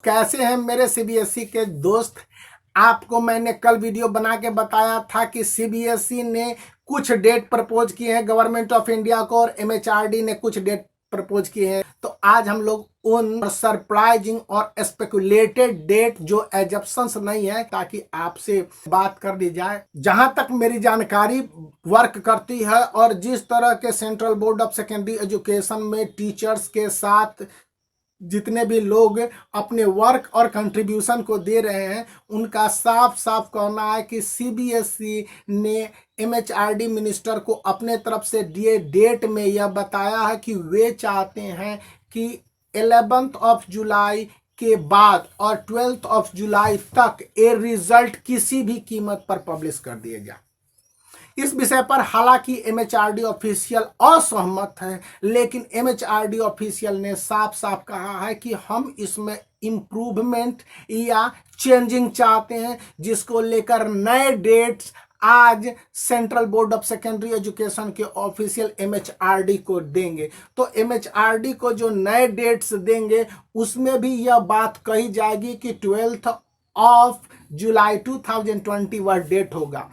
कैसे हैं मेरे सीबीएसई के दोस्त। आपको मैंने कल वीडियो बना के बताया था कि सीबीएसई ने कुछ डेट प्रपोज किए हैं गवर्नमेंट ऑफ इंडिया को और एमएचआरडी ने कुछ डेट प्रपोज किए हैं। तो आज हम लोग उन सरप्राइजिंग और स्पेकुलेटेड डेट जो एजप्शंस नहीं है ताकि आपसे बात कर दी जाए। जहां तक मेरी जानकारी वर्क करती है और जिस तरह के central board of secondary education में टीचर्स के साथ जितने भी लोग अपने वर्क और कंट्रीब्यूशन को दे रहे हैं उनका साफ साफ कहना है कि सीबीएसई ने एमएचआरडी मिनिस्टर को अपने तरफ से दिए डेट में यह बताया है कि वे चाहते हैं कि 11th ऑफ जुलाई के बाद और 12th ऑफ जुलाई तक ए रिजल्ट किसी भी कीमत पर पब्लिश कर दिए जाए। इस विषय पर हालांकि एमएचआरडी ऑफिशियल असहमत है, लेकिन एमएचआरडी ऑफिशियल ने साफ साफ कहा है कि हम इसमें इम्प्रूवमेंट या चेंजिंग चाहते हैं, जिसको लेकर नए डेट्स आज central board of secondary education के ऑफिशियल एमएचआरडी को देंगे। तो एमएचआरडी को जो नए डेट्स देंगे उसमें भी यह बात कही जाएगी कि 12th ऑफ जुलाई 2020 वह डेट होगा।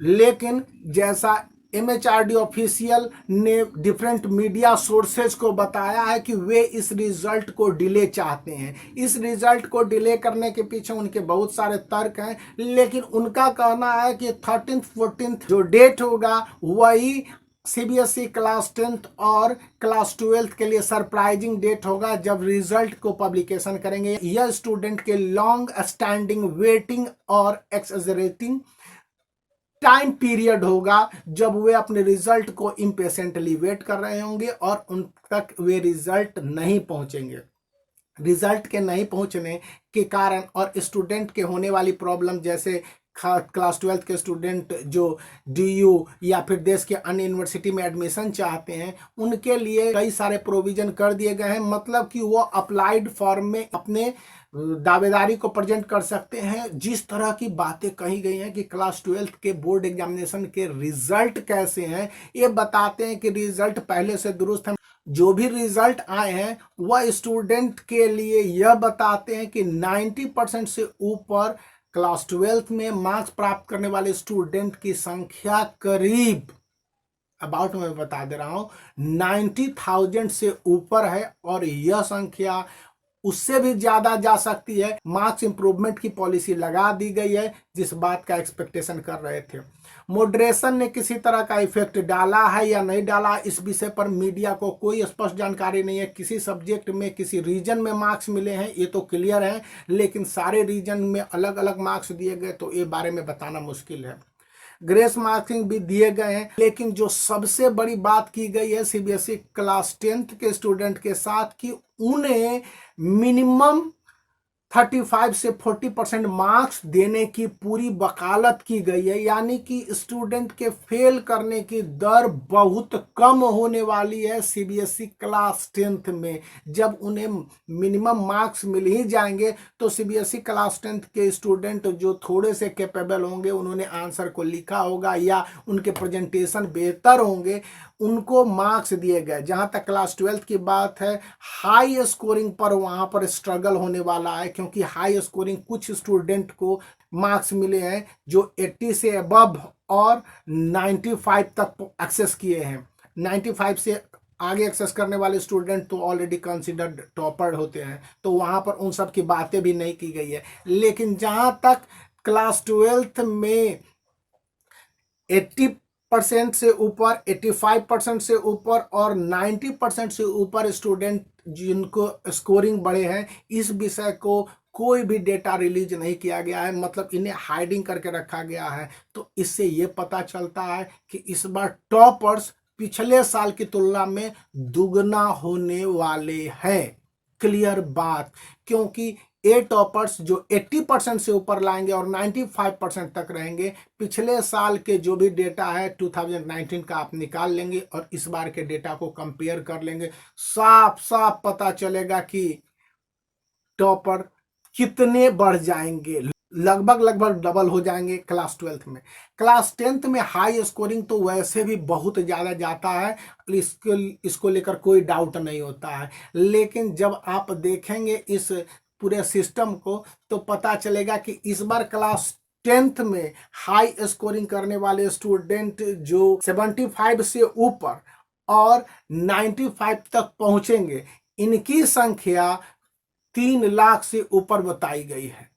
लेकिन जैसा एमएचआरडी ऑफिशियल ने डिफरेंट मीडिया सोर्सेज को बताया है कि वे इस रिजल्ट को डिले चाहते हैं। इस रिजल्ट को डिले करने के पीछे उनके बहुत सारे तर्क हैं, लेकिन उनका कहना है कि 13th 14th जो डेट होगा वही सीबीएसई क्लास 10th और क्लास 12th के लिए सरप्राइजिंग डेट होगा जब रिजल्ट को पब्लिकेशन करेंगे। यह स्टूडेंट के लॉन्ग स्टैंडिंग वेटिंग और एक्सजरेटिंग टाइम पीरियड होगा जब वे अपने रिजल्ट को इम्पेशेंटली वेट कर रहे होंगे और उन तक वे रिजल्ट नहीं पहुंचेंगे। रिजल्ट के नहीं पहुंचने के कारण और स्टूडेंट के होने वाली प्रॉब्लम, जैसे क्लास 12th के स्टूडेंट जो डीयू या फिर देश के अन्य यूनिवर्सिटी में एडमिशन चाहते हैं उनके लिए कई सारे प्रोविजन कर दिए गए हैं। मतलब कि वो अप्लाइड फॉर्म में अपने दावेदारी को प्रेजेंट कर सकते हैं। जिस तरह की बातें कही गई हैं कि क्लास 12th के बोर्ड एग्जामिनेशन के रिजल्ट कैसे हैं, ये बताते हैं कि रिजल्ट पहले से दुरुस्त है। जो भी रिजल्ट आए हैं वह स्टूडेंट के लिए यह बताते हैं कि 90% से ऊपर क्लास 12th में मार्क्स प्राप्त करने वाले स्टूडेंट की संख्या करीब अबाउट मैं बता दे रहा हूं 90,000 से ऊपर है और यह संख्या उससे भी ज्यादा जा सकती है। मार्क्स इंप्रूवमेंट की पॉलिसी लगा दी गई है जिस बात का एक्सपेक्टेशन कर रहे थे। मॉडरेशन ने किसी तरह का इफेक्ट डाला है या नहीं डाला, इस विषय पर मीडिया को कोई स्पष्ट जानकारी नहीं है। किसी सब्जेक्ट में किसी रीजन में मार्क्स मिले हैं ये तो क्लियर है, लेकिन सारे रीजन में अलग अलग मार्क्स दिए गए तो ये बारे में बताना मुश्किल है। ग्रेस मार्किंग भी दिए गए हैं, लेकिन जो सबसे बड़ी बात की गई है सीबीएसई क्लास 10th के स्टूडेंट के साथ कि उन्हें मिनिमम 35 से 40% मार्क्स देने की पूरी वकालत की गई है। यानी कि स्टूडेंट के फेल करने की दर बहुत कम होने वाली है सीबीएसई क्लास 10th में। जब उन्हें मिनिमम मार्क्स मिल ही जाएंगे तो सीबीएसई क्लास 10th के स्टूडेंट जो थोड़े से कैपेबल होंगे, उन्होंने आंसर को लिखा होगा या उनके प्रेजेंटेशन बेहतर होंगे, उनको मार्क्स दिए गए। जहां तक क्लास 12th की बात है, हाई स्कोरिंग पर वहां पर स्ट्रगल होने वाला है, क्योंकि हाई स्कोरिंग कुछ स्टूडेंट को मार्क्स मिले हैं जो 80 से अबव और 95 तक एक्सेस किए हैं। 95 से आगे एक्सेस करने वाले स्टूडेंट तो ऑलरेडी कंसिडर्ड टॉपर होते हैं, तो वहां पर उन सब की बातें भी नहीं की गई है। लेकिन जहां तक क्लास 12th में 80% से ऊपर, 85% से ऊपर और 90% से ऊपर स्टूडेंट जिनको स्कोरिंग बढ़े हैं, इस विषय को कोई भी डेटा रिलीज नहीं किया गया है। मतलब इन्हें हाइडिंग करके रखा गया है। तो इससे ये पता चलता है कि इस बार टॉपर्स पिछले साल की तुलना में दुगना होने वाले हैं। क्लियर बात, क्योंकि ए टॉपर्स जो 80% से ऊपर लाएंगे और 95% तक रहेंगे। पिछले साल के जो भी डेटा है 2019 का आप निकाल लेंगे और इस बार के डेटा को कंपेयर कर लेंगे, साफ साफ पता चलेगा कि टॉपर कितने बढ़ जाएंगे। लगभग डबल हो जाएंगे क्लास 12th में। क्लास 10th में हाई स्कोरिंग तो वैसे भी बहुत ज़्यादा जाता है, इसको लेकर कोई डाउट नहीं होता है। लेकिन जब आप देखेंगे इस पूरे सिस्टम को, तो पता चलेगा कि इस बार क्लास 10th में हाई स्कोरिंग करने वाले स्टूडेंट जो 75 से ऊपर और 95 तक पहुंचेंगे, इनकी संख्या 3 लाख से ऊपर बताई गई है।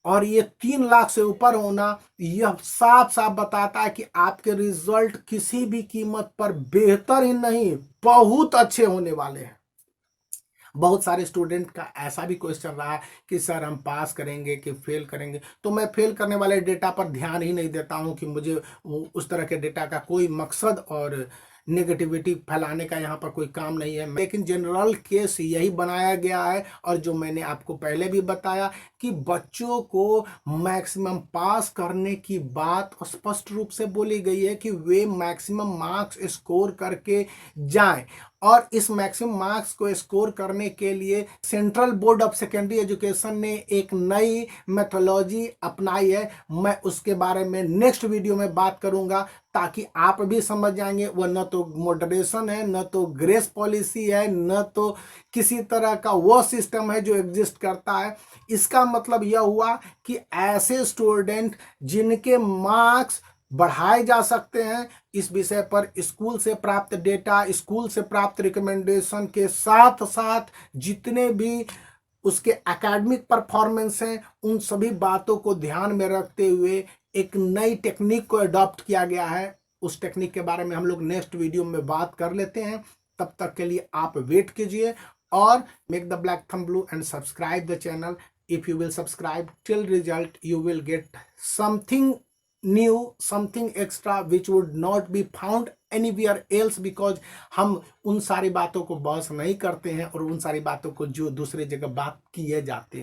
और ये 3 लाख से ऊपर होना यह साफ साफ बताता है कि आपके रिजल्ट किसी भी कीमत पर बेहतर ही नहीं, बहुत अच्छे होने वाले हैं। बहुत सारे स्टूडेंट का ऐसा भी क्वेश्चन रहा है कि सर हम पास करेंगे कि फेल करेंगे, तो मैं फेल करने वाले डेटा पर ध्यान ही नहीं देता हूं कि मुझे उस तरह के डेटा का कोई मकसद और नेगेटिविटी फैलाने का यहाँ पर कोई काम नहीं है। लेकिन जनरल केस यही बनाया गया है, और जो मैंने आपको पहले भी बताया कि बच्चों को मैक्सिमम पास करने की बात स्पष्ट रूप से बोली गई है कि वे मैक्सिमम मार्क्स स्कोर करके जाएं। और इस मैक्सिमम मार्क्स को स्कोर करने के लिए central board of secondary education ने एक नई मेथोलॉजी अपनाई है। मैं उसके बारे में नेक्स्ट वीडियो में बात करूंगा, ताकि आप भी समझ जाएंगे। वह न तो मॉडरेशन है, न तो ग्रेस पॉलिसी है, न तो किसी तरह का वो सिस्टम है जो एग्जिस्ट करता है। इसका मतलब यह हुआ कि ऐसे स्टूडेंट जिनके मार्क्स बढ़ाए जा सकते हैं, इस विषय पर स्कूल से प्राप्त डेटा, स्कूल से प्राप्त रिकमेंडेशन के साथ साथ जितने भी उसके एकेडमिक परफॉर्मेंस हैं, उन सभी बातों को ध्यान में रखते हुए एक नई टेक्निक को अडॉप्ट किया गया है। उस टेक्निक के बारे में हम लोग नेक्स्ट वीडियो में बात कर लेते हैं। तब तक के लिए आप वेट कीजिए और make the black thumb blue and subscribe the channel. If you will subscribe till result, you will get something new, something extra which would not be found anywhere else, because हम उन सारी बातों को बहस नहीं करते हैं और उन सारी बातों को जो दूसरी जगह बात किए जाते हैं।